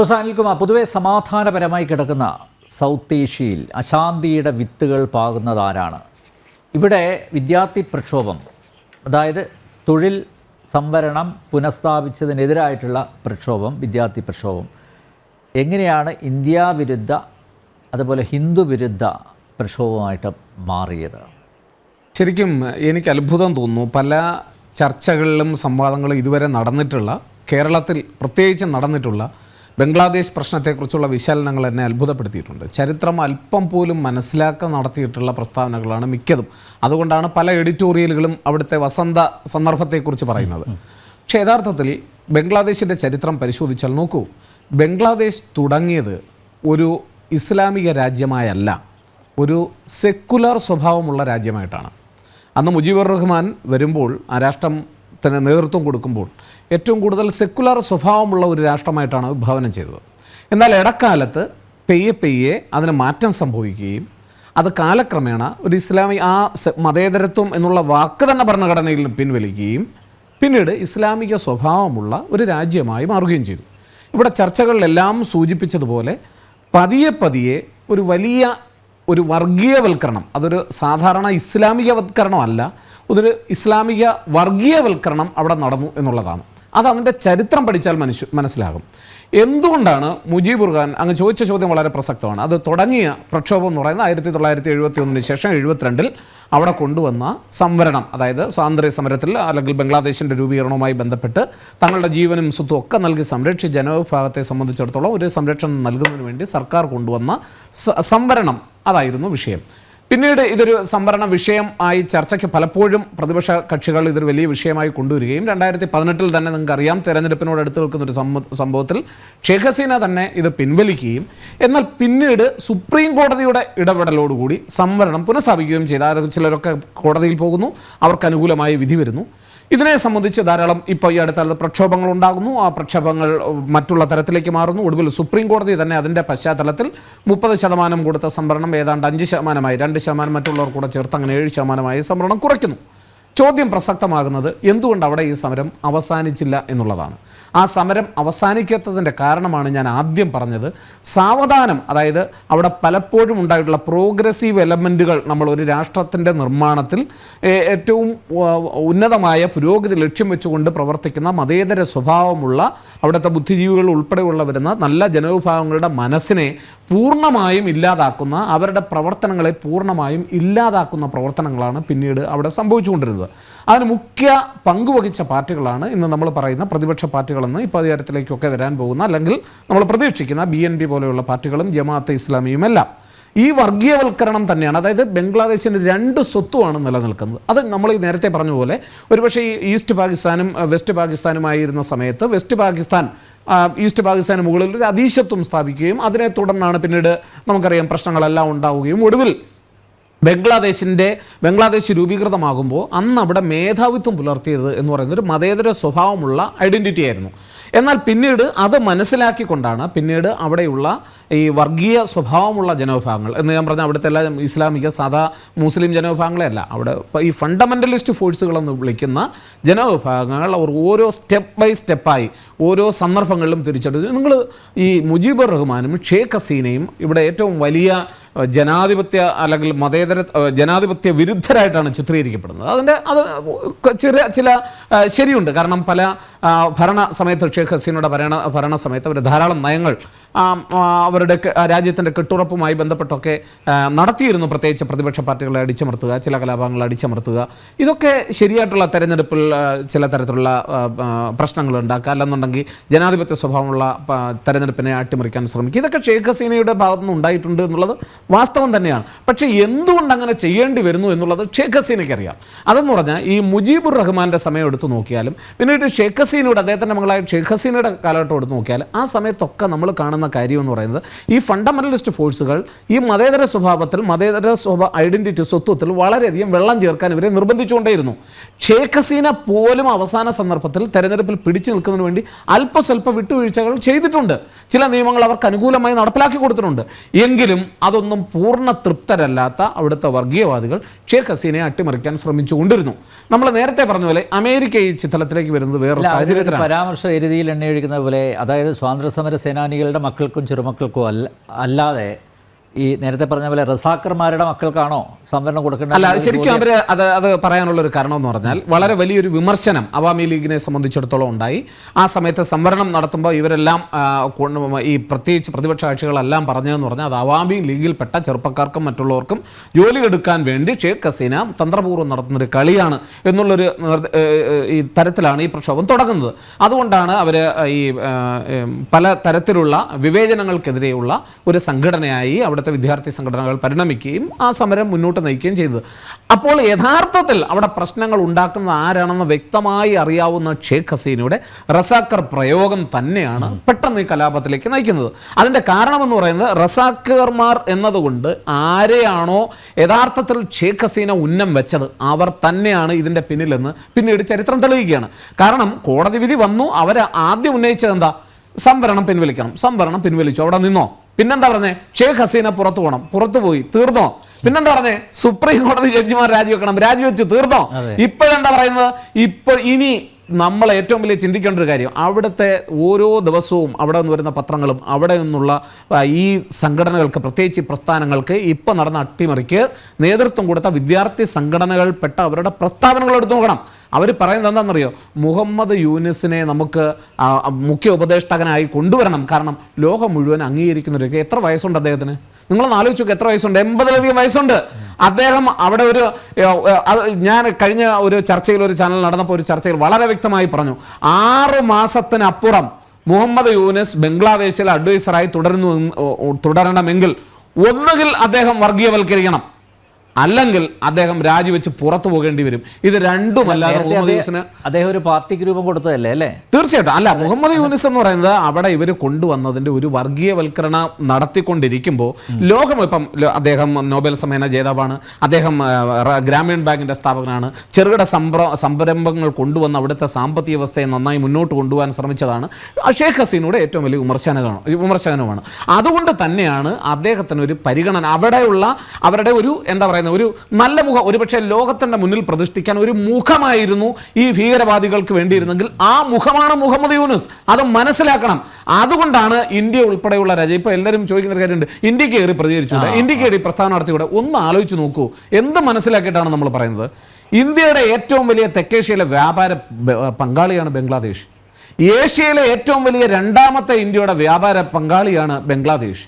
അനിൽകുമാർ, പൊതുവെ സമാധാനപരമായി കിടക്കുന്ന സൗത്ത് ഏഷ്യയിൽ അശാന്തിയുടെ വിത്തുകൾ പാകുന്നത് ആരാണ്? ഇവിടെ വിദ്യാർത്ഥി പ്രക്ഷോഭം, അതായത് തൊഴിൽ സംവരണം പുനഃസ്ഥാപിച്ചതിനെതിരായിട്ടുള്ള പ്രക്ഷോഭം, വിദ്യാർത്ഥി പ്രക്ഷോഭം എങ്ങനെയാണ് ഇന്ത്യ വിരുദ്ധ അതുപോലെ ഹിന്ദു വിരുദ്ധ പ്രക്ഷോഭമായിട്ട് മാറിയത്? ശരിക്കും എനിക്ക് അത്ഭുതം തോന്നുന്നു. പല ചർച്ചകളിലും സംവാദങ്ങളും ഇതുവരെ നടന്നിട്ടുള്ള, കേരളത്തിൽ പ്രത്യേകിച്ച് നടന്നിട്ടുള്ള ബംഗ്ലാദേശ് പ്രശ്നത്തെക്കുറിച്ചുള്ള വിശകലനങ്ങൾ എന്നെ അത്ഭുതപ്പെടുത്തിയിട്ടുണ്ട്. ചരിത്രം അല്പം പോലും മനസ്സിലാക്കാൻ നടത്തിയിട്ടുള്ള പ്രസ്താവനകളാണ് മിക്കതും. അതുകൊണ്ടാണ് പല എഡിറ്റോറിയലുകളും അവിടുത്തെ വസന്ത സന്ദർഭത്തെക്കുറിച്ച് പറയുന്നത്. പക്ഷേ യഥാർത്ഥത്തിൽ ബംഗ്ലാദേശിൻ്റെ ചരിത്രം പരിശോധിച്ചാൽ നോക്കൂ, ബംഗ്ലാദേശ് തുടങ്ങിയത് ഒരു ഇസ്ലാമിക രാജ്യമായല്ല, ഒരു സെക്കുലർ സ്വഭാവമുള്ള രാജ്യമായിട്ടാണ്. അന്ന് മുജീബുർ റഹ്മാൻ വരുമ്പോൾ, ആ രാഷ്ട്രത്തിന് നേതൃത്വം കൊടുക്കുമ്പോൾ ഏറ്റവും കൂടുതൽ സെക്കുലർ സ്വഭാവമുള്ള ഒരു രാഷ്ട്രമായിട്ടാണ് വിഭാവനം ചെയ്തത്. എന്നാൽ ഇടക്കാലത്ത് പെയ്യെ അതിന് മാറ്റം സംഭവിക്കുകയും അത് കാലക്രമേണ ഒരു ഇസ്ലാമിക മതേതരത്വം എന്നുള്ള വാക്ക് തന്നെ ഭരണഘടനയിൽ പിൻവലിക്കുകയും പിന്നീട് ഇസ്ലാമിക സ്വഭാവമുള്ള ഒരു രാജ്യമായി മാറുകയും ചെയ്തു. ഇവിടെ ചർച്ചകളിലെല്ലാം സൂചിപ്പിച്ചതുപോലെ പതിയെ ഒരു വലിയ ഒരു വർഗീയവൽക്കരണം, അതൊരു സാധാരണ ഇസ്ലാമികവൽക്കരണമല്ല, അതൊരു ഇസ്ലാമിക വർഗീയവൽക്കരണം അവിടെ നടന്നു എന്നുള്ളതാണ്. അത് അതിൻ്റെ ചരിത്രം പഠിച്ചാൽ മനസ്സിലാകും. എന്തുകൊണ്ടാണ് മുജീബുർ ഖാൻ, അങ്ങ് ചോദിച്ച ചോദ്യം വളരെ പ്രസക്തമാണ്. അത് തുടങ്ങിയ പ്രക്ഷോഭം എന്ന് പറയുന്നത് 1971 ശേഷം 72 അവിടെ കൊണ്ടുവന്ന സംവരണം, അതായത് സ്വാതന്ത്ര്യ സമരത്തിൽ അല്ലെങ്കിൽ ബംഗ്ലാദേശിൻ്റെ രൂപീകരണവുമായി ബന്ധപ്പെട്ട് തങ്ങളുടെ ജീവനും സ്വത്തും ഒക്കെ നൽകി സംരക്ഷിച്ച ജനവിഭാഗത്തെ സംബന്ധിച്ചിടത്തോളം ഒരു സംരക്ഷണം നൽകുന്നതിന് വേണ്ടി സർക്കാർ കൊണ്ടുവന്ന സംവരണം, അതായിരുന്നു വിഷയം. പിന്നീട് ഇതൊരു സംവരണ വിഷയം ആയി ചർച്ചയ്ക്ക് പലപ്പോഴും പ്രതിപക്ഷ കക്ഷികൾ ഇതൊരു വലിയ വിഷയമായി കൊണ്ടുവരികയും 2018 തന്നെ നിങ്ങൾക്കറിയാം, തെരഞ്ഞെടുപ്പിനോട് അടുത്ത് നിൽക്കുന്നൊരു സംഭവത്തിൽ ഷെയ്ഖ് ഹസീന തന്നെ ഇത് പിൻവലിക്കുകയും എന്നാൽ പിന്നീട് സുപ്രീം കോടതിയുടെ ഇടപെടലോടുകൂടി സംവരണം പുനഃസ്ഥാപിക്കുകയും ചെയ്ത ചിലരൊക്കെ കോടതിയിൽ പോകുന്നു, അവർക്ക് അനുകൂലമായി വിധി വരുന്നു. ഇതിനെ സംബന്ധിച്ച് ധാരാളം ഇപ്പോൾ ഈ അടുത്ത പ്രക്ഷോഭങ്ങൾ ഉണ്ടാകുന്നു. ആ പ്രക്ഷോഭങ്ങൾ മറ്റുള്ള തരത്തിലേക്ക് മാറുന്നു. ഒടുവിൽ സുപ്രീം കോടതി തന്നെ അതിൻ്റെ പശ്ചാത്തലത്തിൽ 30% കൊടുത്ത സംവരണം ഏതാണ്ട് 5%, 2% മറ്റുള്ളവർ കൂടെ ചേർത്ത് അങ്ങനെ 7% സംവരണം കുറയ്ക്കുന്നു. ചോദ്യം പ്രസക്തമാകുന്നത് എന്തുകൊണ്ട് അവിടെ ഈ സമരം അവസാനിച്ചില്ല എന്നുള്ളതാണ്. ആ സമരം അവസാനിക്കാത്തതിൻ്റെ കാരണമാണ് ഞാൻ ആദ്യം പറഞ്ഞത്. സാവധാനം, അതായത് അവിടെ പലപ്പോഴും ഉണ്ടായിട്ടുള്ള പ്രോഗ്രസീവ് എലമെൻറ്റുകൾ നമ്മൾ ഒരു രാഷ്ട്രത്തിൻ്റെ നിർമ്മാണത്തിൽ ഏറ്റവും ഉന്നതമായ പുരോഗതി ലക്ഷ്യം വെച്ചുകൊണ്ട് പ്രവർത്തിക്കുന്ന മതേതര സ്വഭാവമുള്ള അവിടുത്തെ ബുദ്ധിജീവികൾ ഉൾപ്പെടെയുള്ള വരുന്ന നല്ല ജനവിഭാഗങ്ങളുടെ മനസ്സിനെ പൂർണ്ണമായും ഇല്ലാതാക്കുന്ന, അവരുടെ പ്രവർത്തനങ്ങളെ പൂർണ്ണമായും ഇല്ലാതാക്കുന്ന പ്രവർത്തനങ്ങളാണ് പിന്നീട് അവിടെ സംഭവിച്ചുകൊണ്ടിരുന്നത്. അതിന് മുഖ്യ പങ്കുവഹിച്ച പാർട്ടികളാണ് ഇന്ന് നമ്മൾ പറയുന്ന പ്രതിപക്ഷ പാർട്ടികളെന്ന് ഇപ്പോൾ അധികാരത്തിലേക്കൊക്കെ വരാൻ പോകുന്ന, അല്ലെങ്കിൽ നമ്മൾ പ്രതീക്ഷിക്കുന്ന BNP പോലെയുള്ള പാർട്ടികളും ജമാഅത്തെ ഇസ്ലാമിയുമെല്ലാം. ഈ വർഗീയവൽക്കരണം തന്നെയാണ്, അതായത് ബംഗ്ലാദേശിൻ്റെ 2 സ്വത്തുമാണ് നിലനിൽക്കുന്നത്. അത് നമ്മൾ ഈ നേരത്തെ പറഞ്ഞ പോലെ ഒരുപക്ഷെ ഈ ഈസ്റ്റ് പാകിസ്ഥാനും വെസ്റ്റ് പാകിസ്ഥാനുമായിരുന്ന സമയത്ത് ഈസ്റ്റ് പാകിസ്ഥാന് മുകളിൽ ഒരു അധീശത്വം സ്ഥാപിക്കുകയും അതിനെ തുടർന്നാണ് പിന്നീട് നമുക്കറിയാം പ്രശ്നങ്ങളെല്ലാം ഉണ്ടാവുകയും ഒടുവിൽ ബംഗ്ലാദേശ് രൂപീകൃതമാകുമ്പോൾ അന്ന് അവിടെ മേധാവിത്വം പുലർത്തിയത് എന്ന് പറയുന്നത് ഒരു മതേതര സ്വഭാവമുള്ള ഐഡൻറ്റിറ്റി ആയിരുന്നു. എന്നാൽ പിന്നീട് അത് മനസ്സിലാക്കിക്കൊണ്ടാണ് പിന്നീട് അവിടെയുള്ള ഈ വർഗീയ സ്വഭാവമുള്ള ജനവിഭാഗങ്ങൾ എന്ന് ഞാൻ പറഞ്ഞാൽ അവിടുത്തെ എല്ലാ ഇസ്ലാമിക സാധാ മുസ്ലിം ജനവിഭാഗങ്ങളെ അല്ല, അവിടെ ഈ ഫണ്ടമെൻ്റലിസ്റ്റ് ഫോഴ്സുകളെന്ന് വിളിക്കുന്ന ജനവിഭാഗങ്ങൾ അവർ ഓരോ സ്റ്റെപ്പ് ബൈ സ്റ്റെപ്പായി ഓരോ സന്ദർഭങ്ങളിലും തിരിച്ചെടുത്തു. നിങ്ങൾ ഈ മുജീബുർ റഹ്മാനും ഷെയ്ഖ് ഹസീനയും ഇവിടെ ഏറ്റവും വലിയ ജനാധിപത്യ അല്ലെങ്കിൽ ജനാധിപത്യ വിരുദ്ധരായിട്ടാണ് ചിത്രീകരിക്കപ്പെടുന്നത്. ചില ശരിയുണ്ട്. കാരണം പല ഭരണ സമയത്ത് ഷെയ്ഖ് ഹസീനയുടെ ഭരണ സമയത്ത് അവർ ധാരാളം നയങ്ങൾ അവരുടെ രാജ്യത്തിൻ്റെ കെട്ടുറപ്പുമായി ബന്ധപ്പെട്ടൊക്കെ നടത്തിയിരുന്നു. പ്രത്യേകിച്ച് പ്രതിപക്ഷ പാർട്ടികളെ അടിച്ചമർത്തുക, ചില കലാപങ്ങളെ അടിച്ചമർത്തുക, ഇതൊക്കെ ശരിയായിട്ടുള്ള തെരഞ്ഞെടുപ്പിൽ ചില തരത്തിലുള്ള പ്രശ്നങ്ങൾ ഉണ്ടാക്കുക, അല്ലെന്നുണ്ടെങ്കിൽ ജനാധിപത്യ സ്വഭാവമുള്ള തെരഞ്ഞെടുപ്പിനെ അട്ടിമറിക്കാൻ ശ്രമിക്കുക. ഇതൊക്കെ ഷെയ്ഖ് ഹസീനയുടെ ഭാഗത്തുനിന്ന് ഉണ്ടായിട്ടുണ്ട് എന്നുള്ളത് വാസ്തവം തന്നെയാണ്. പക്ഷേ എന്തുകൊണ്ട് അങ്ങനെ ചെയ്യേണ്ടി വരുന്നു എന്നുള്ളത് ഷെയ്ഖ് ഹസീനയ്ക്ക് അറിയാം. അതെന്ന് പറഞ്ഞാൽ ഈ മുജീബുർ റഹ്മാൻ്റെ സമയം എടുത്തു നോക്കിയാലും പിന്നീട് ഷെയ്ഖ് ഹസീനയുടെ, അദ്ദേഹത്തിൻ്റെ മകളായ ഷെയ്ഖ് ഹസീനയുടെ കാലഘട്ടം എടുത്ത് നോക്കിയാൽ ആ സമയത്തൊക്കെ നമ്മൾ കാണുന്ന മനസ്സിലാക്കേണ്ടുന്ന കാര്യം എന്ന് പറയുന്നത് ഈ ഫണ്ടമെന്റലിസ്റ്റ് ഫോഴ്സുകൾ ഈ മതേതര സ്വഭാവത്തിൽ ഐഡന്റിറ്റി സ്വത്വത്തിൽ വളരെയധികം വെള്ളം ചേർക്കാൻ ഇവരെ നിർബന്ധിച്ചുകൊണ്ടേയിരുന്നു. ഷേഖ് ഹസീന പോലും അവസാന സന്ദർഭത്തിൽ തെരഞ്ഞെടുപ്പിൽ പിടിച്ചു നിൽക്കുന്നതിന് വേണ്ടി അല്പസ്വല്പ വിട്ടുവീഴ്ചകൾ ചെയ്തിട്ടുണ്ട്. ചില നിയമങ്ങൾ അവർക്ക് അനുകൂലമായി നടപ്പിലാക്കി കൊടുത്തിട്ടുണ്ട്. എങ്കിലും അതൊന്നും പൂർണ്ണ തൃപ്തരല്ലാത്ത അവിടുത്തെ വർഗീയവാദികൾ ഷേഖ് ഹസീനയെ അട്ടിമറിക്കാൻ ശ്രമിച്ചുകൊണ്ടിരുന്നു. നമ്മൾ നേരത്തെ പറഞ്ഞ പോലെ അമേരിക്ക ഈ ചിത്രത്തിലേക്ക് വരുന്നത് വേറെ സാഹചര്യത്തിലാണ്. പരാമർശ എരുതിയിൽ എണ്ണയൊഴിക്കുന്ന പോലെ, അതായത് സ്വാതന്ത്ര്യസമര സേനാനികളുടെ മക്കൾക്കും ചെറുമക്കൾക്കും അല്ലാതെ ഈ നേരത്തെ പറഞ്ഞ പോലെ റസാക്കർമാരുടെ മക്കൾക്കാണോ സംവരണം കൊടുക്കേണ്ടത്? അല്ല, ശരിക്കും അവർ അത് പറയാനുള്ള ഒരു കാരണം എന്ന് പറഞ്ഞാൽ വളരെ വലിയൊരു വിമർശനം അവാമി ലീഗിനെ സംബന്ധിച്ചിടത്തോളം ഉണ്ടായി. ആ സമയത്ത് സംവരണം നടത്തുമ്പോൾ ഇവരെല്ലാം ഈ പ്രത്യേകിച്ച് പ്രതിപക്ഷ കക്ഷികളെല്ലാം പറഞ്ഞതെന്ന് പറഞ്ഞാൽ അത് അവാമി ലീഗിൽപ്പെട്ട ചെറുപ്പക്കാർക്കും മറ്റുള്ളവർക്കും ജോലി എടുക്കാൻ വേണ്ടി ഷേഖ് ഹസീന തന്ത്രപൂർവ്വം നടത്തുന്നൊരു കളിയാണ് എന്നുള്ളൊരു ഈ തരത്തിലാണ് ഈ പ്രക്ഷോഭം തുടങ്ങുന്നത്. അതുകൊണ്ടാണ് അവർ ഈ പല തരത്തിലുള്ള വിവേചനങ്ങൾക്കെതിരെയുള്ള ഒരു സംഘടനയായി അവിടെ വിദ്യാർത്ഥി സംഘടനകൾ പരിണമിക്കുകയും ആ സമരം മുന്നോട്ട് നയിക്കുകയും ചെയ്തത്. അപ്പോൾ യഥാർത്ഥത്തിൽ അവിടെ പ്രശ്നങ്ങൾ ഉണ്ടാക്കുന്നത് ആരാണെന്ന് വ്യക്തമായി അറിയാവുന്ന ഷേഖ് ഹസീനയുടെ റസാക്കർ പ്രയോഗം തന്നെയാണ് പെട്ടെന്ന് ഈ കലാപത്തിലേക്ക് നയിക്കുന്നത്. അതിൻ്റെ കാരണമെന്ന് പറയുന്നത് റസാക്കർമാർ എന്നതുകൊണ്ട് ആരെയാണോ യഥാർത്ഥത്തിൽ ഷേഖ് ഹസീന ഉന്നം വെച്ചത് അവർ തന്നെയാണ് ഇതിൻ്റെ പിന്നിലെന്ന് പിന്നീട് ചരിത്രം തെളിയിക്കുകയാണ്. കാരണം കോടതി വിധി വന്നു, അവർ ആദ്യം ഉന്നയിച്ചത് എന്താ? സംവരണം പിൻവലിക്കണം. സംവരണം പിൻവലിച്ചു, അവിടെ നിന്നോ. പിന്നെന്താ പറഞ്ഞേ? ഷേഖ് ഹസീന പുറത്തു പോകണം. പുറത്തു പോയി, തീർന്നോ? പിന്നെന്താ പറഞ്ഞേ? സുപ്രീം കോടതി ജഡ്ജിമാർ രാജിവെക്കണം. രാജിവെച്ച്, തീർന്നോ? ഇപ്പോഴെന്താ പറയുന്നത്? ഇപ്പോൾ ഇനി നമ്മൾ ഏറ്റവും വലിയ ചിന്തിക്കേണ്ട ഒരു കാര്യം, അവിടുത്തെ ഓരോ ദിവസവും അവിടെ നിന്ന് വരുന്ന പത്രങ്ങളും അവിടെ നിന്നുള്ള ഈ സംഘടനകൾക്ക്, പ്രത്യേകിച്ച് പ്രസ്ഥാനങ്ങൾക്ക് ഇപ്പോൾ നടന്ന അട്ടിമറിക്ക് നേതൃത്വം കൊടുത്ത വിദ്യാർത്ഥി സംഘടനകൾപ്പെട്ട അവരുടെ പ്രസ്താവനകൾ എടുത്തു നോക്കണം. അവർ പറയുന്നത് എന്താണെന്നറിയോ? മുഹമ്മദ് യൂനിസിനെ നമുക്ക് മുഖ്യ ഉപദേഷ്ടാകനായി കൊണ്ടുവരണം. കാരണം ലോകം മുഴുവൻ അംഗീകരിക്കുന്ന ഒരു വ്യക്തി. എത്ര വയസ്സുണ്ട് അദ്ദേഹത്തിന്? നിങ്ങളൊന്ന് ആലോചിച്ചു, എത്ര വയസ്സുണ്ട്? 80-ലധികം വയസ്സുണ്ട്. അദ്ദേഹം അവിടെ ഞാൻ കഴിഞ്ഞ ഒരു ചർച്ചയിൽ, ഒരു ചാനൽ നടന്നപ്പോൾ ഒരു ചർച്ചയിൽ വളരെ വ്യക്തമായി പറഞ്ഞു, 6 മാസത്തിനപ്പുറം മുഹമ്മദ് യൂനിസ് ബംഗ്ലാദേശിൽ അഡ്വൈസറായി തുടരണമെങ്കിൽ ഒന്നുകിൽ അദ്ദേഹം വർഗീയവൽക്കരിക്കണം, അല്ലെങ്കിൽ അദ്ദേഹം രാജിവെച്ച് പുറത്തു പോകേണ്ടി വരും. ഇത് രണ്ടുമല്ലാതെ മുഹമ്മദ് യൂനിസിന് അദ്ദേഹം ഒരു പാർട്ടിക്ക് രൂപം കൊടുത്തതല്ലേ അല്ലേ? തീർച്ചയായിട്ടും. അല്ല, മുഹമ്മദ് യൂനിസ് എന്ന് പറയുന്നത് അവിടെ ഇവർ കൊണ്ടുവന്നതിൻ്റെ ഒരു വർഗീയവൽക്കരണം നടത്തിക്കൊണ്ടിരിക്കുമ്പോൾ ലോകം ഇപ്പം അദ്ദേഹം നോബൽ സമ്മാന ജേതാവാണ്, അദ്ദേഹം ഗ്രാമീൺ ബാങ്കിൻ്റെ സ്ഥാപകനാണ്, ചെറുകിട സംരംഭങ്ങൾ കൊണ്ടുവന്ന് അവിടുത്തെ സാമ്പത്തിക വ്യവസ്ഥയെ നന്നായി മുന്നോട്ട് കൊണ്ടുപോകാൻ ശ്രമിച്ചതാണ്. ഷേഖ് ഹസീനയുടെ ഏറ്റവും വലിയ വിമർശനവുമാണ്. അതുകൊണ്ട് തന്നെയാണ് അദ്ദേഹത്തിന് ഒരു പരിഗണന, അവിടെയുള്ള അവരുടെ ഒരു എന്താ പറയുക, ഒരു നല്ല മുഖം, ഒരുപക്ഷെ ലോകത്തിന്റെ മുന്നിൽ പ്രതിഷ്ഠിക്കാൻ ഒരു മുഖമായിരുന്നു ഈ ഭീകരവാദികൾക്ക് വേണ്ടിയിരുന്നെങ്കിൽ ആ മുഖമാണ് മുഹമ്മദ് യൂനിസ്. അത് മനസ്സിലാക്കണം. അതുകൊണ്ടാണ് ഇന്ത്യ ഉൾപ്പെടെയുള്ള ഇപ്പൊ എല്ലാവരും ചോദിക്കുന്ന ഒരു കാര്യമുണ്ട്, ഇന്ത്യക്ക് കയറി പ്രതികരിച്ചൂടെ, ഇന്ത്യക്ക് കയറി പ്രസ്താവന നടത്തിയൂടെ? ഒന്ന് ആലോചിച്ച് നോക്കൂ, എന്ത് മനസ്സിലാക്കിയിട്ടാണ് നമ്മൾ പറയുന്നത്? ഇന്ത്യയുടെ ഏറ്റവും വലിയ തെക്കേഷ്യയിലെ വ്യാപാര പങ്കാളിയാണ് ബംഗ്ലാദേശ്. ഏഷ്യയിലെ ഏറ്റവും വലിയ രണ്ടാമത്തെ ഇന്ത്യയുടെ വ്യാപാര പങ്കാളിയാണ് ബംഗ്ലാദേശ്.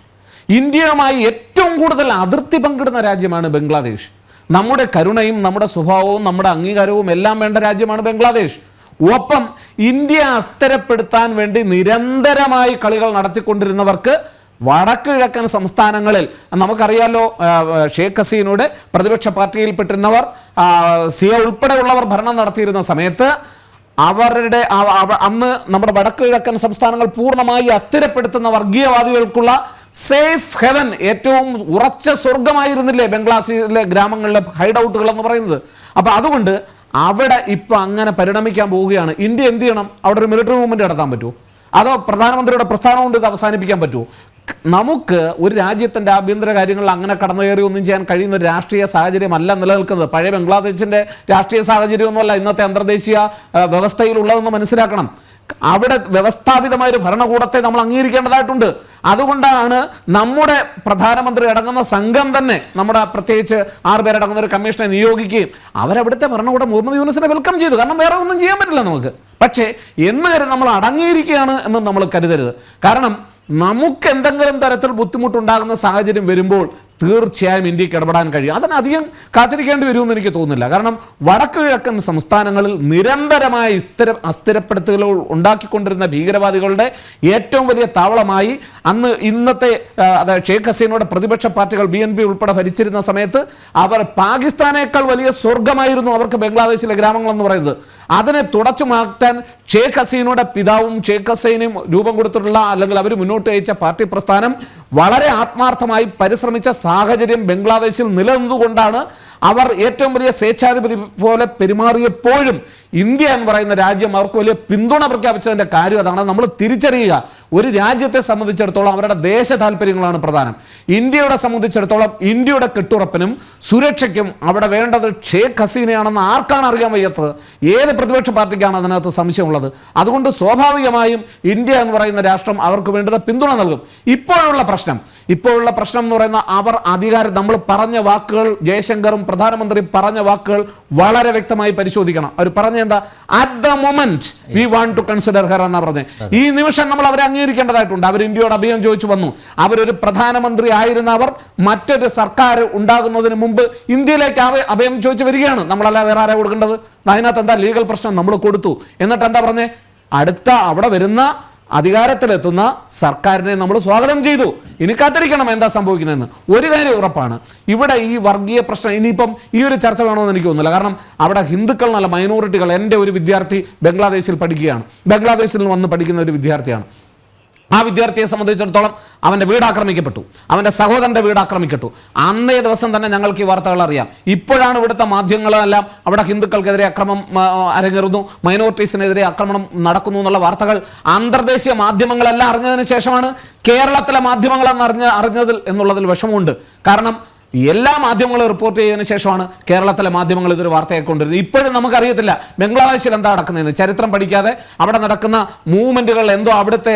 ഇന്ത്യയുമായി ഏറ്റവും കൂടുതൽ അതിർത്തി പങ്കിടുന്ന രാജ്യമാണ് ബംഗ്ലാദേശ്. നമ്മുടെ കരുണയും നമ്മുടെ സ്വഭാവവും നമ്മുടെ അംഗീകാരവും എല്ലാം വേണ്ട രാജ്യമാണ് ബംഗ്ലാദേശ്. ഒപ്പം ഇന്ത്യ അസ്ഥിരപ്പെടുത്താൻ വേണ്ടി നിരന്തരമായി കളികൾ നടത്തിക്കൊണ്ടിരുന്നവർക്ക് വടക്ക് കിഴക്കൻ സംസ്ഥാനങ്ങളിൽ നമുക്കറിയാലോ, ഷേഖ് ഹസീനയുടെ പ്രതിപക്ഷ പാർട്ടിയിൽപ്പെട്ടിരുന്നവർ, സിയ ഉൾപ്പെടെയുള്ളവർ ഭരണം നടത്തിയിരുന്ന സമയത്ത് അവരുടെ അന്ന് നമ്മുടെ വടക്ക് കിഴക്കൻ സംസ്ഥാനങ്ങൾ പൂർണ്ണമായി അസ്ഥിരപ്പെടുത്തുന്ന വർഗീയവാദികൾക്കുള്ള സേഫ് ഹെവൻ, ഏറ്റവും ഉറച്ച സ്വർഗമായിരുന്നില്ലേ ബംഗ്ലാദേശിലെ ഗ്രാമങ്ങളിലെ ഹൈഡ് ഔട്ടുകൾ എന്ന് പറയുന്നത്? അപ്പോൾ അതുകൊണ്ട് അവിടെ ഇപ്പം അങ്ങനെ പരിണമിക്കാൻ പോവുകയാണ്. ഇന്ത്യ എന്ത് ചെയ്യണം? അവിടെ ഒരു മിലിറ്ററി മൂവ്മെൻറ്റ് നടത്താൻ പറ്റുമോ? അതോ പ്രധാനമന്ത്രിയുടെ പ്രസ്ഥാനം കൊണ്ട് ഇത് അവസാനിപ്പിക്കാൻ പറ്റുമോ? നമുക്ക് ഒരു രാജ്യത്തിൻ്റെ ആഭ്യന്തര കാര്യങ്ങളിൽ അങ്ങനെ കടന്നു കയറി ഒന്നും ചെയ്യാൻ കഴിയുന്ന ഒരു രാഷ്ട്രീയ സാഹചര്യമല്ല നിലനിൽക്കുന്നത്. പഴയ ബംഗ്ലാദേശിൻ്റെ രാഷ്ട്രീയ സാഹചര്യമൊന്നുമല്ല ഇന്നത്തെ അന്തർദേശീയ വ്യവസ്ഥയിലുള്ളതെന്ന് മനസ്സിലാക്കണം. അവിടെ വ്യവസ്ഥാപിതമായൊരു ഭരണകൂടത്തെ നമ്മൾ അംഗീകരിക്കേണ്ടതായിട്ടുണ്ട്. അതുകൊണ്ടാണ് നമ്മുടെ പ്രധാനമന്ത്രി അടങ്ങുന്ന സംഘം തന്നെ, നമ്മുടെ പ്രത്യേകിച്ച് 6 പേരടങ്ങുന്ന ഒരു കമ്മീഷനെ നിയോഗിക്കുകയും അവരവിടുത്തെ ഭരണകൂടം മുഹമ്മദ് യൂനിസിനെ വെൽക്കം ചെയ്തു. കാരണം വേറെ ഒന്നും ചെയ്യാൻ പറ്റില്ല നമുക്ക്. പക്ഷേ എന്ന് കാര്യം നമ്മൾ അടങ്ങിയിരിക്കുകയാണ് എന്ന് നമ്മൾ കരുതരുത്. കാരണം നമുക്ക് എന്തെങ്കിലും തരത്തിൽ ബുദ്ധിമുട്ടുണ്ടാകുന്ന സാഹചര്യം വരുമ്പോൾ തീർച്ചയായും ഇന്ത്യക്ക് ഇടപെടാൻ കഴിയും. അതിനധികം കാത്തിരിക്കേണ്ടി വരുമെന്ന് എനിക്ക് തോന്നുന്നില്ല. കാരണം വടക്ക് കിഴക്കൻ സംസ്ഥാനങ്ങളിൽ നിരന്തരമായ അസ്ഥിരപ്പെടുത്തലുകൾ ഉണ്ടാക്കിക്കൊണ്ടിരുന്ന ഭീകരവാദികളുടെ ഏറ്റവും വലിയ താവളമായി ഇന്നത്തെ അതായത് ഷെയ്ഖ് ഹസീനയുടെ പ്രതിപക്ഷ പാർട്ടികൾ BNP ഉൾപ്പെടെ ഭരിച്ചിരുന്ന സമയത്ത് അവർ പാകിസ്ഥാനേക്കാൾ വലിയ സ്വർഗമായിരുന്നു അവർക്ക് ബംഗ്ലാദേശിലെ ഗ്രാമങ്ങൾ എന്ന് പറയുന്നത്. അതിനെ തുടച്ചു മാറ്റാൻ ഷെയ്ഖ് ഹസീനയുടെ പിതാവും ഷെയ്ഖ് ഹസീനും രൂപം കൊടുത്തിട്ടുള്ള അല്ലെങ്കിൽ അവർ മുന്നോട്ട് അയച്ച പാർട്ടി പ്രസ്ഥാനം വളരെ ആത്മാർത്ഥമായി പരിശ്രമിച്ച സാഹചര്യം ബംഗ്ലാദേശിൽ നിലനിന്നുകൊണ്ടാണ് അവർ ഏറ്റവും വലിയ സ്വേച്ഛാധിപതി പോലെ പെരുമാറിയപ്പോഴും ഇന്ത്യ എന്ന് പറയുന്ന രാജ്യം അവർക്ക് വലിയ പിന്തുണ പ്രഖ്യാപിച്ചതിൻ്റെ കാര്യം അതാണ്. നമ്മൾ തിരിച്ചറിയുക, ഒരു രാജ്യത്തെ സംബന്ധിച്ചിടത്തോളം അവരുടെ ദേശ താല്പര്യങ്ങളാണ് പ്രധാനം. ഇന്ത്യയുടെ സംബന്ധിച്ചിടത്തോളം ഇന്ത്യയുടെ കെട്ടുറപ്പിനും സുരക്ഷയ്ക്കും അവിടെ വേണ്ടത് ഷെയ്ഖ് ഹസീനയാണെന്ന് ആർക്കാണ് അറിയാൻ വയ്യാത്തത്? ഏത് പ്രതിപക്ഷ പാർട്ടിക്കാണ് അതിനകത്ത് സംശയമുള്ളത്? അതുകൊണ്ട് സ്വാഭാവികമായും ഇന്ത്യ എന്ന് പറയുന്ന രാഷ്ട്രം അവർക്ക് വേണ്ടുന്ന പിന്തുണ നൽകും. ഇപ്പോഴുള്ള പ്രശ്നം എന്ന് പറയുന്ന അവർ അധികാരം, നമ്മൾ പറഞ്ഞ വാക്കുകൾ, ജയശങ്കറും പ്രധാനമന്ത്രി പറഞ്ഞ വാക്കുകൾ വളരെ വ്യക്തമായി പരിശോധിക്കണം. അവർ പറഞ്ഞ എന്താ? At the moment we want to consider her എന്നാ പറഞ്ഞത്. ഈ നിമിഷം നമ്മൾ അവരെ അംഗീകരിക്കേണ്ടതായിട്ടുണ്ട്. അവർ ഇന്ത്യയോട് അഭയം ചോദിച്ചു വന്നു. അവരൊരു പ്രധാനമന്ത്രി ആയിരുന്ന അവർ മറ്റൊരു സർക്കാർ ഉണ്ടാകുന്നതിന് മുമ്പ് ഇന്ത്യയിലേക്ക് അഭയം ചോദിച്ചു വരികയാണ്. നമ്മളല്ല വേറെ ആരാ കൊടുക്കേണ്ടത്? അതിനകത്ത് എന്താ ലീഗൽ പ്രശ്നം? നമ്മൾ കൊടുത്തു. എന്നിട്ട് എന്താ പറഞ്ഞേ? അടുത്ത അവിടെ വരുന്ന അധികാരത്തിലെത്തുന്ന സർക്കാരിനെ നമ്മൾ സ്വാഗതം ചെയ്തു. ഇനി കാത്തിരിക്കണം എന്താ സംഭവിക്കുന്നതെന്ന്. ഒരു കാര്യം ഉറപ്പാണ്, ഇവിടെ ഈ വർഗീയ പ്രശ്നം ഇനിയിപ്പം ഈ ഒരു ചർച്ച വേണമെന്ന് എനിക്ക് തോന്നുന്നില്ല. കാരണം അവിടെ ഹിന്ദുക്കൾ എന്നല്ല, മൈനോറിറ്റികൾ. എൻ്റെ ഒരു വിദ്യാർത്ഥി ബംഗ്ലാദേശിൽ പഠിക്കുകയാണ്, ബംഗ്ലാദേശിൽ വന്ന് പഠിക്കുന്ന ഒരു വിദ്യാർത്ഥിയാണ്. ആ വിദ്യാർത്ഥിയെ സംബന്ധിച്ചിടത്തോളം അവൻ്റെ വീട് ആക്രമിക്കപ്പെട്ടു, അവൻ്റെ സഹോദരൻ്റെ വീട് ആക്രമിക്കപ്പെട്ടു. അന്നേ ദിവസം തന്നെ ഞങ്ങൾക്ക് ഈ വാർത്തകൾ അറിയാം. ഇപ്പോഴാണ് ഇവിടുത്തെ മാധ്യമങ്ങളെല്ലാം അവിടെ ഹിന്ദുക്കൾക്കെതിരെ അക്രമം അരങ്ങേറുന്നു, മൈനോറിറ്റീസിനെതിരെ ആക്രമണം നടക്കുന്നു എന്നുള്ള വാർത്തകൾ അന്തർദേശീയ മാധ്യമങ്ങളെല്ലാം അറിഞ്ഞതിന് ശേഷമാണ് കേരളത്തിലെ മാധ്യമങ്ങളെന്ന് അറിഞ്ഞതിൽ എന്നുള്ളതിൽ വിഷമമുണ്ട്. കാരണം എല്ലാ മാധ്യമങ്ങളും റിപ്പോർട്ട് ചെയ്തതിനു ശേഷമാണ് കേരളത്തിലെ മാധ്യമങ്ങൾ ഇതൊരു വാർത്തയായിക്കൊണ്ടിരുന്നത്. ഇപ്പോഴും നമുക്കറിയത്തില്ല ബംഗ്ലാദേശിൽ എന്താ നടക്കുന്നതെന്ന്. ചരിത്രം പഠിക്കാതെ അവിടെ നടക്കുന്ന മൂവ്മെന്റുകൾ എന്തോ അവിടുത്തെ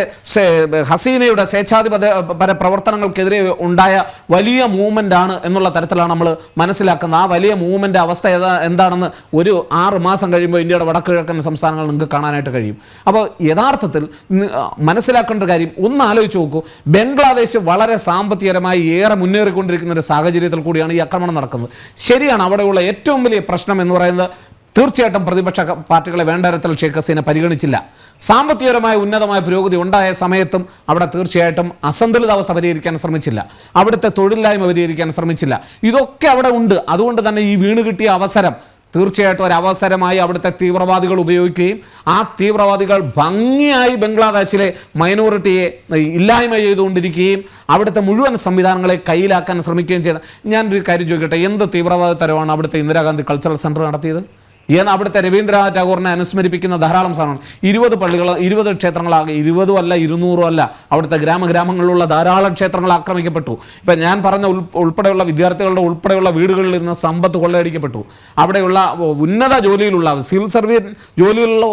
ഹസീനയുടെ സ്വേച്ഛാധിപത പ്രവർത്തനങ്ങൾക്കെതിരെ ഉണ്ടായ വലിയ മൂവ്മെന്റ് ആണ് എന്നുള്ള തരത്തിലാണ് നമ്മൾ മനസ്സിലാക്കുന്നത്. ആ വലിയ മൂവ്മെന്റ് അവസ്ഥ എന്താണെന്ന് ഒരു 6 മാസം കഴിയുമ്പോൾ ഇന്ത്യയുടെ വടക്ക് കിഴക്കൻ സംസ്ഥാനങ്ങൾ നിങ്ങൾക്ക് കാണാനായിട്ട് കഴിയും. അപ്പോൾ യഥാർത്ഥത്തിൽ മനസ്സിലാക്കേണ്ട കാര്യം ഒന്ന് ആലോചിച്ച് നോക്കൂ. ബംഗ്ലാദേശ് വളരെ സാമ്പത്തികപരമായി ഏറെ മുന്നേറിക്കൊണ്ടിരിക്കുന്ന ഒരു സാഹചര്യം കൂടിയാണ് ഈ ആക്രമണം നടക്കുന്നത്. ശരിയാണ്, അവിടെയുള്ള ഏറ്റവും വലിയ പ്രശ്നം എന്ന് പറയുന്നത് തീർച്ചയായിട്ടും പ്രതിപക്ഷ പാർട്ടികളെ വേണ്ട തരത്തിൽ ഷെയ്ഖ് ഹസീന പരിഗണിച്ചില്ല. സാമ്പത്തികപരമായ ഉന്നതമായ പുരോഗതി ഉണ്ടായ സമയത്തും അവിടെ തീർച്ചയായിട്ടും അസന്തുലിതാവസ്ഥ പരിഹരിക്കാൻ ശ്രമിച്ചില്ല, അവിടുത്തെ തൊഴിലില്ലായ്മ പരിഹരിക്കാൻ ശ്രമിച്ചില്ല. ഇതൊക്കെ അവിടെ ഉണ്ട്. അതുകൊണ്ട് തന്നെ ഈ വീണ് കിട്ടിയ അവസരം തീർച്ചയായിട്ടും ഒരു അവസരമായി അവിടുത്തെ തീവ്രവാദികൾ ഉപയോഗിക്കുകയും ആ തീവ്രവാദികൾ ഭംഗിയായി ബംഗ്ലാദേശിലെ മൈനോറിറ്റിയെ ഇല്ലായ്മ ചെയ്തുകൊണ്ടിരിക്കുകയും അവിടുത്തെ മുഴുവൻ സംവിധാനങ്ങളെ കയ്യിലാക്കാൻ ശ്രമിക്കുകയും ചെയ്ത. ഞാനൊരു കാര്യം ചോദിക്കട്ടെ, എന്ത് തീവ്രവാദ തരമാണ് അവിടുത്തെ ഇന്ദിരാഗാന്ധി കൾച്ചറൽ സെൻറ്റർ നടത്തിയത്? അവിടുത്തെ രവീന്ദ്രനാഥ് ടാഗോറിനെ അനുസ്മരിപ്പിക്കുന്ന ധാരാളം സാധനമാണ്. 20 പള്ളികൾ, 20 ക്ഷേത്രങ്ങളാകെ, 20 അല്ല 200 അല്ല, അവിടുത്തെ ഗ്രാമങ്ങളിലുള്ള ധാരാളം ക്ഷേത്രങ്ങൾ ആക്രമിക്കപ്പെട്ടു. ഇപ്പം ഞാൻ പറഞ്ഞ ഉൾപ്പെടെയുള്ള വിദ്യാർത്ഥികളുടെ ഉൾപ്പെടെയുള്ള വീടുകളിൽ നിന്ന് സമ്പത്ത് കൊള്ളയടിക്കപ്പെട്ടു. അവിടെയുള്ള ഉന്നത ജോലിയിലുള്ള സിവിൽ സർവീസ് ജോലിയിലുള്ള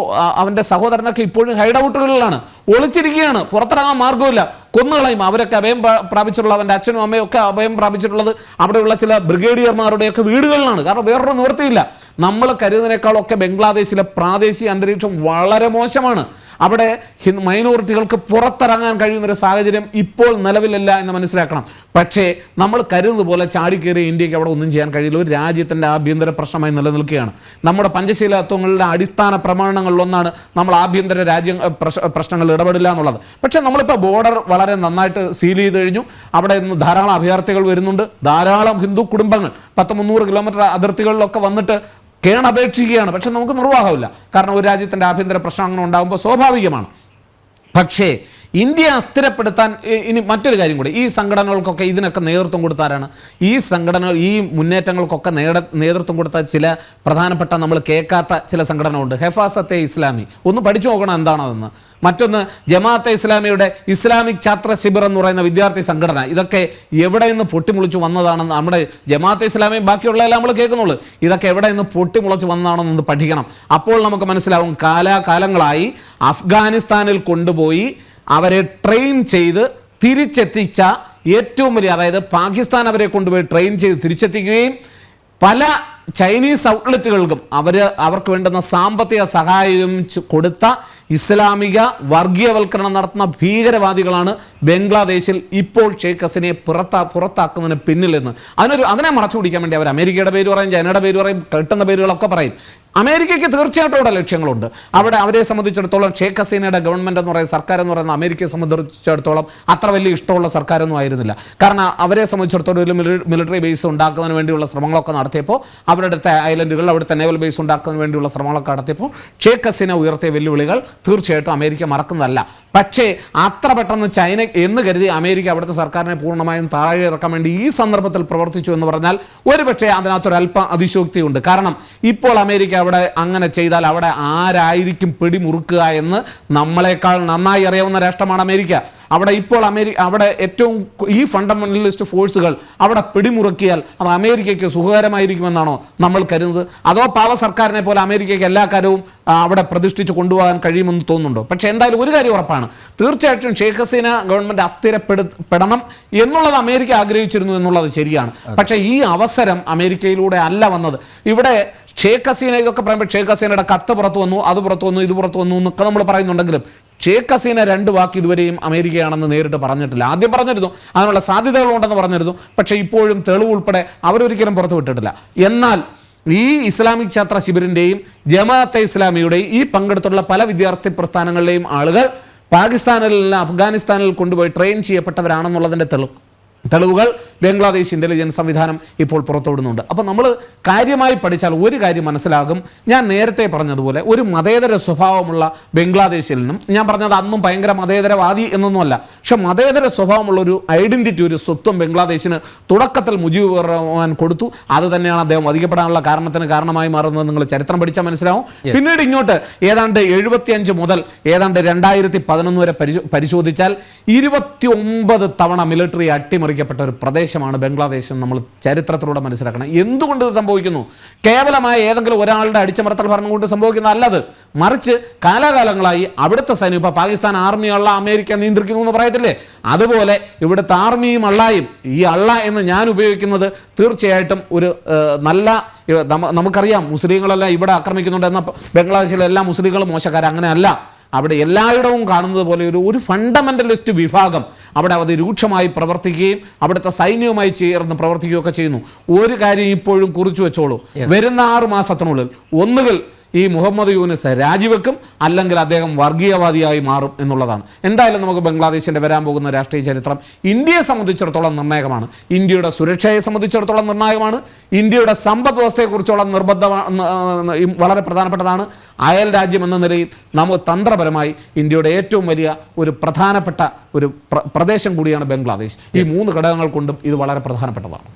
അവൻ്റെ സഹോദരനൊക്കെ ഇപ്പോഴും ഹൈഡ് ഔട്ടുകളിലാണ്, ഒളിച്ചിരിക്കുകയാണ്, പുറത്തിറങ്ങാൻ മാർഗമില്ല, കൊന്നുകളയും. അവരൊക്കെ അഭയം പ്രാപിച്ചിട്ടുള്ള അവൻ്റെ അച്ഛനും അമ്മയും ഒക്കെ അഭയം പ്രാപിച്ചിട്ടുള്ളത് അവിടെയുള്ള ചില ബ്രിഗേഡിയർമാരുടെയൊക്കെ വീടുകളിലാണ്. കാരണം വേറൊരു നിവൃത്തിയില്ല. നമ്മൾ കരുതുന്നതിനേക്കാളൊക്കെ ബംഗ്ലാദേശിലെ പ്രാദേശിക അന്തരീക്ഷം വളരെ മോശമാണ്. അവിടെ മൈനോറിറ്റികൾക്ക് പുറത്തിറങ്ങാൻ കഴിയുന്നൊരു സാഹചര്യം ഇപ്പോൾ നിലവിലില്ല എന്ന് മനസ്സിലാക്കണം. പക്ഷേ നമ്മൾ കരുതുന്നത് പോലെ ചാടിക്കേറി ഇന്ത്യക്ക് അവിടെ ഒന്നും ചെയ്യാൻ കഴിയില്ല. ഒരു രാജ്യത്തിൻ്റെ ആഭ്യന്തര പ്രശ്നമായി നിലനിൽക്കുകയാണ്. നമ്മുടെ പഞ്ചശീല തത്വങ്ങളുടെ അടിസ്ഥാന പ്രമാണങ്ങളിലൊന്നാണ് നമ്മൾ ആഭ്യന്തര പ്രശ്നങ്ങൾ ഇടപെടില്ല എന്നുള്ളത്. പക്ഷേ നമ്മളിപ്പോൾ ബോർഡർ വളരെ നന്നായിട്ട് സീൽ ചെയ്ത് കഴിഞ്ഞു. അവിടെ നിന്ന് ധാരാളം അഭയാർത്ഥികൾ വരുന്നുണ്ട്. ധാരാളം ഹിന്ദു കുടുംബങ്ങൾ 100-300 കിലോമീറ്റർ അതിർത്തികളിലൊക്കെ വന്നിട്ട് കേണപേക്ഷിക്കുകയാണ്. പക്ഷെ നമുക്ക് നിർവാഹമില്ല. കാരണം ഒരു രാജ്യത്തിൻ്റെ ആഭ്യന്തര പ്രശ്നം അങ്ങനെ ഉണ്ടാകുമ്പോൾ സ്വാഭാവികമാണ്. പക്ഷേ ഇന്ത്യ അസ്ഥിരപ്പെടുത്താൻ ഇനി മറ്റൊരു കാര്യം കൂടി, ഈ സംഘടനകൾക്കൊക്കെ ഇതിനൊക്കെ നേതൃത്വം കൊടുത്താരാണ്? ഈ സംഘടനകൾ, ഈ മുന്നേറ്റങ്ങൾക്കൊക്കെ നേതൃത്വം കൊടുത്ത ചില പ്രധാനപ്പെട്ട നമ്മൾ കേൾക്കാത്ത ചില സംഘടനകളുണ്ട്. ഹെഫാസത്തെ ഇസ്ലാമി, ഒന്ന് പഠിച്ചു നോക്കണം എന്താണതെന്ന്. മറ്റൊന്ന് ജമാഅത്തെ ഇസ്ലാമിയുടെ ഇസ്ലാമിക് ഛാത്ര ശിബിർ എന്ന് പറയുന്ന വിദ്യാർത്ഥി സംഘടന. ഇതൊക്കെ എവിടെ നിന്ന് പൊട്ടിമുളിച്ചു വന്നതാണെന്ന് നമ്മുടെ ജമാഅത്തെ ഇസ്ലാമിയും ബാക്കിയുള്ളതെല്ലാം നമ്മൾ കേൾക്കുന്നുള്ളൂ. ഇതൊക്കെ എവിടെ നിന്ന് പൊട്ടിമുളച്ച് വന്നതാണെന്ന് പഠിക്കണം. അപ്പോൾ നമുക്ക് മനസ്സിലാവും കാലാകാലങ്ങളായി അഫ്ഗാനിസ്ഥാനിൽ കൊണ്ടുപോയി അവരെ ട്രെയിൻ ചെയ്ത് തിരിച്ചെത്തിച്ച ഏറ്റവും വലിയ, അതായത് പാകിസ്ഥാൻ അവരെ കൊണ്ടുപോയി ട്രെയിൻ ചെയ്ത് തിരിച്ചെത്തിക്കുകയും പല ചൈനീസ് ഔട്ട്ലെറ്റുകൾക്കും അവർക്ക് വേണ്ടുന്ന സാമ്പത്തിക സഹായം കൊടുത്ത ഇസ്ലാമിക വർഗീയവൽക്കരണം നടത്തുന്ന ഭീകരവാദികളാണ് ബംഗ്ലാദേശിൽ ഇപ്പോൾ ഷെയ്ഖ് ഹസീനയെ പുറത്താക്കുന്നതിന് പിന്നിലെന്ന് അതിനെ മറച്ചു പിടിക്കാൻ വേണ്ടി അവർ അമേരിക്കയുടെ പേര് പറയും, ചൈനയുടെ പേര് പറയും, കിട്ടുന്ന പേരുകളൊക്കെ പറയും. അമേരിക്കയ്ക്ക് തീർച്ചയായിട്ടും അവിടെ ലക്ഷ്യങ്ങളുണ്ട്. അവരെ സംബന്ധിച്ചിടത്തോളം ഷെയ്ഖ് ഹസീനയുടെ ഗവൺമെൻറ് എന്ന് പറയുന്ന സർക്കാർ എന്ന് പറയുന്ന അമേരിക്കയെ സംബന്ധിച്ചിടത്തോളം അത്ര വലിയ ഇഷ്ടമുള്ള സർക്കാരൊന്നും ആയിരുന്നില്ല. കാരണം അവരെ സംബന്ധിച്ചിടത്തോളം ഒരു മിലിറ്ററി ബേസ് ഉണ്ടാക്കുന്നതിന് വേണ്ടിയുള്ള ശ്രമങ്ങളൊക്കെ നടത്തിയപ്പോൾ, അവരുടെ ഐലൻഡുകൾ അവിടുത്തെ നേവൽ ബേസ് ഉണ്ടാക്കുന്നതിന് വേണ്ടിയുള്ള ശ്രമങ്ങളൊക്കെ നടത്തിയപ്പോൾ ഷെയ്ഖ് ഹസീന ഉയർത്തിയ വെല്ലുവിളികൾ തീർച്ചയായിട്ടും അമേരിക്ക മറക്കുന്നതല്ല. പക്ഷേ അത്ര പെട്ടെന്ന് ചൈന എന്ന് കരുതി അമേരിക്ക അവിടുത്തെ സർക്കാരിനെ പൂർണ്ണമായും താഴെ ഇറക്കാൻ വേണ്ടി ഈ സന്ദർഭത്തിൽ പ്രവർത്തിച്ചു എന്ന് പറഞ്ഞാൽ ഒരുപക്ഷെ അതിനകത്തൊരല്പം അതിശോക്തിയുണ്ട്. കാരണം ഇപ്പോൾ അമേരിക്ക അവിടെ അങ്ങനെ ചെയ്താൽ അവിടെ ആരായിരിക്കും പിടിമുറുക്കുക എന്ന് നമ്മളെക്കാൾ നന്നായി അറിയാവുന്ന രാഷ്ട്രമാണ് അമേരിക്ക. അവിടെ ഏറ്റവും ഈ ഫണ്ടമെന്റലിസ്റ്റ് ഫോഴ്സുകൾ അവിടെ പിടിമുറുക്കിയാൽ അത് അമേരിക്കയ്ക്ക് സുഖകരമായിരിക്കുമെന്നാണോ നമ്മൾ കരുതുന്നത്? അതോ പാവ സർക്കാരിനെ പോലെ അമേരിക്കയ്ക്ക് എല്ലാ കാര്യവും അവിടെ പ്രതിഷ്ഠിച്ച് കൊണ്ടുപോകാൻ കഴിയുമെന്ന് തോന്നുന്നുണ്ടോ? പക്ഷേ എന്തായാലും ഒരു കാര്യം ഉറപ്പാണ്, തീർച്ചയായിട്ടും ഷെയ്ഖ് ഹസീന ഗവൺമെന്റ് അസ്ഥിരപ്പെടണം എന്നുള്ളത് അമേരിക്ക ആഗ്രഹിച്ചിരുന്നു എന്നുള്ളത് ശരിയാണ്. പക്ഷേ ഈ അവസരം അമേരിക്കയിലൂടെ അല്ല വന്നത്. ഇവിടെ ഷെയ്ഖ് ഹസീന ഇതൊക്കെ പറയുമ്പോൾ ഷെയ്ഖ് ഹസീനയുടെ കത്ത് പുറത്തു വന്നു, അത് പുറത്തു വന്നു, ഇത് പുറത്തു വന്നു എന്നൊക്കെ നമ്മൾ പറയുന്നുണ്ടെങ്കിലും ഷെയ്ഖ് ഹസീന 2 വാക്ക് ഇതുവരെയും അമേരിക്കയാണെന്ന് നേരിട്ട് പറഞ്ഞിട്ടില്ല. ആദ്യം പറഞ്ഞിരുന്നു അതിനുള്ള സാധ്യതകളുണ്ടെന്ന് പറഞ്ഞിരുന്നു, പക്ഷേ ഇപ്പോഴും തെളിവ് ഉൾപ്പെടെ അവരൊരിക്കലും പുറത്തു വിട്ടിട്ടില്ല. എന്നാൽ ഈ ഇസ്ലാമിക് ഛാത്ര ശിബിറിൻ്റെയും ജമാഅത്തെ ഇസ്ലാമിയുടെയും ഈ പങ്കെടുത്തുള്ള പല വിദ്യാർത്ഥി പ്രസ്ഥാനങ്ങളിലെയും ആളുകൾ പാകിസ്ഥാനിൽ അഫ്ഗാനിസ്ഥാനിൽ കൊണ്ടുപോയി ട്രെയിൻ ചെയ്യപ്പെട്ടവരാണെന്നുള്ളതിൻ്റെ തെളിവുകൾ ബംഗ്ലാദേശ് ഇൻ്റലിജൻസ് സംവിധാനം ഇപ്പോൾ പുറത്തുവിടുന്നുണ്ട്. അപ്പോൾ നമ്മൾ കാര്യമായി പഠിച്ചാൽ ഒരു കാര്യം മനസ്സിലാകും. ഞാൻ നേരത്തെ പറഞ്ഞതുപോലെ ഒരു മതേതര സ്വഭാവമുള്ള ബംഗ്ലാദേശിൽ നിന്നും, ഞാൻ പറഞ്ഞത് അന്നും ഭയങ്കര മതേതരവാദി എന്നൊന്നുമല്ല, പക്ഷെ മതേതര സ്വഭാവമുള്ള ഒരു ഐഡന്റിറ്റി, ഒരു സ്വത്വം ബംഗ്ലാദേശിന് തുടക്കത്തിൽ മുജീബുർ റഹ്മാൻ കൊടുത്തു. അത് തന്നെയാണ് അദ്ദേഹം വധിക്കപ്പെടാനുള്ള കാരണത്തിന് കാരണമായി മാറുന്നത്. നിങ്ങൾ ചരിത്രം പഠിച്ചാൽ മനസ്സിലാവും. പിന്നീട് ഇങ്ങോട്ട് ഏതാണ്ട് 75 മുതൽ ഏതാണ്ട് 2011 വരെ പരിശോധിച്ചാൽ 29 തവണ മിലിറ്ററി അട്ടിമറിക്കപ്പെട്ട ഒരു പ്രദേശമാണ് ബംഗ്ലാദേശ്. നമ്മൾ ചരിത്രത്തിലൂടെ മനസ്സിലാക്കണം. എന്തുകൊണ്ട് ഇത് സംഭവിക്കുന്നു? കേവലമായ ഏതെങ്കിലും ഒരാളുടെ അടിച്ചമർത്തൽ ഭരണം കൊണ്ട് സംഭവിക്കുന്നതല്ലത്. മറിച്ച് കാലാകാലങ്ങളായി അവിടുത്തെ സൈന്യം, ഇപ്പോൾ പാകിസ്ഥാൻ ആർമിയുള്ള അമേരിക്ക നിയന്ത്രിക്കുന്നു എന്ന് പറയത്തില്ലേ, അതുപോലെ ഇവിടുത്തെ ആർമിയും അള്ളായും, ഈ അള്ള എന്ന് ഞാൻ ഉപയോഗിക്കുന്നത് തീർച്ചയായിട്ടും ഒരു നല്ല, നമുക്കറിയാം മുസ്ലിങ്ങളെല്ലാം ഇവിടെ ആക്രമിക്കുന്നുണ്ട് എന്ന ബംഗ്ലാദേശിലെ എല്ലാ മുസ്ലിങ്ങളും മോശക്കാർ, അങ്ങനെ അല്ല. അവിടെ എല്ലായിടവും കാണുന്നത് പോലെ ഒരു ഫണ്ടമെന്റലിസ്റ്റ് വിഭാഗം അവിടെ അത് രൂക്ഷമായി പ്രവർത്തിക്കുകയും അവിടുത്തെ സൈന്യവുമായി ചേർന്ന് പ്രവർത്തിക്കുകയൊക്കെ ചെയ്യുന്നു. ഒരു കാര്യം ഇപ്പോഴും കുറിച്ചു വെച്ചോളൂ, വരുന്ന 6 മാസത്തിനുള്ളിൽ ഒന്നുകിൽ ഈ മുഹമ്മദ് യൂനിസ് രാജിവെക്കും, അല്ലെങ്കിൽ അദ്ദേഹം വർഗീയവാദിയായി മാറും എന്നുള്ളതാണ്. എന്തായാലും നമുക്ക് ബംഗ്ലാദേശിൻ്റെ വരാൻ പോകുന്ന രാഷ്ട്രീയ ചരിത്രം ഇന്ത്യയെ സംബന്ധിച്ചിടത്തോളം നിർണായകമാണ്. ഇന്ത്യയുടെ സുരക്ഷയെ സംബന്ധിച്ചിടത്തോളം നിർണായകമാണ്. ഇന്ത്യയുടെ സമ്പദ് വ്യവസ്ഥയെക്കുറിച്ചുള്ള വളരെ പ്രധാനപ്പെട്ടതാണ്. അയൽ രാജ്യം എന്ന നിലയിൽ നമുക്ക് തന്ത്രപരമായി ഇന്ത്യയുടെ ഏറ്റവും വലിയ ഒരു പ്രധാനപ്പെട്ട ഒരു പ്രദേശം കൂടിയാണ് ബംഗ്ലാദേശ്. ഈ 3 ഘടകങ്ങൾ കൊണ്ടും ഇത് വളരെ പ്രധാനപ്പെട്ടതാണ്.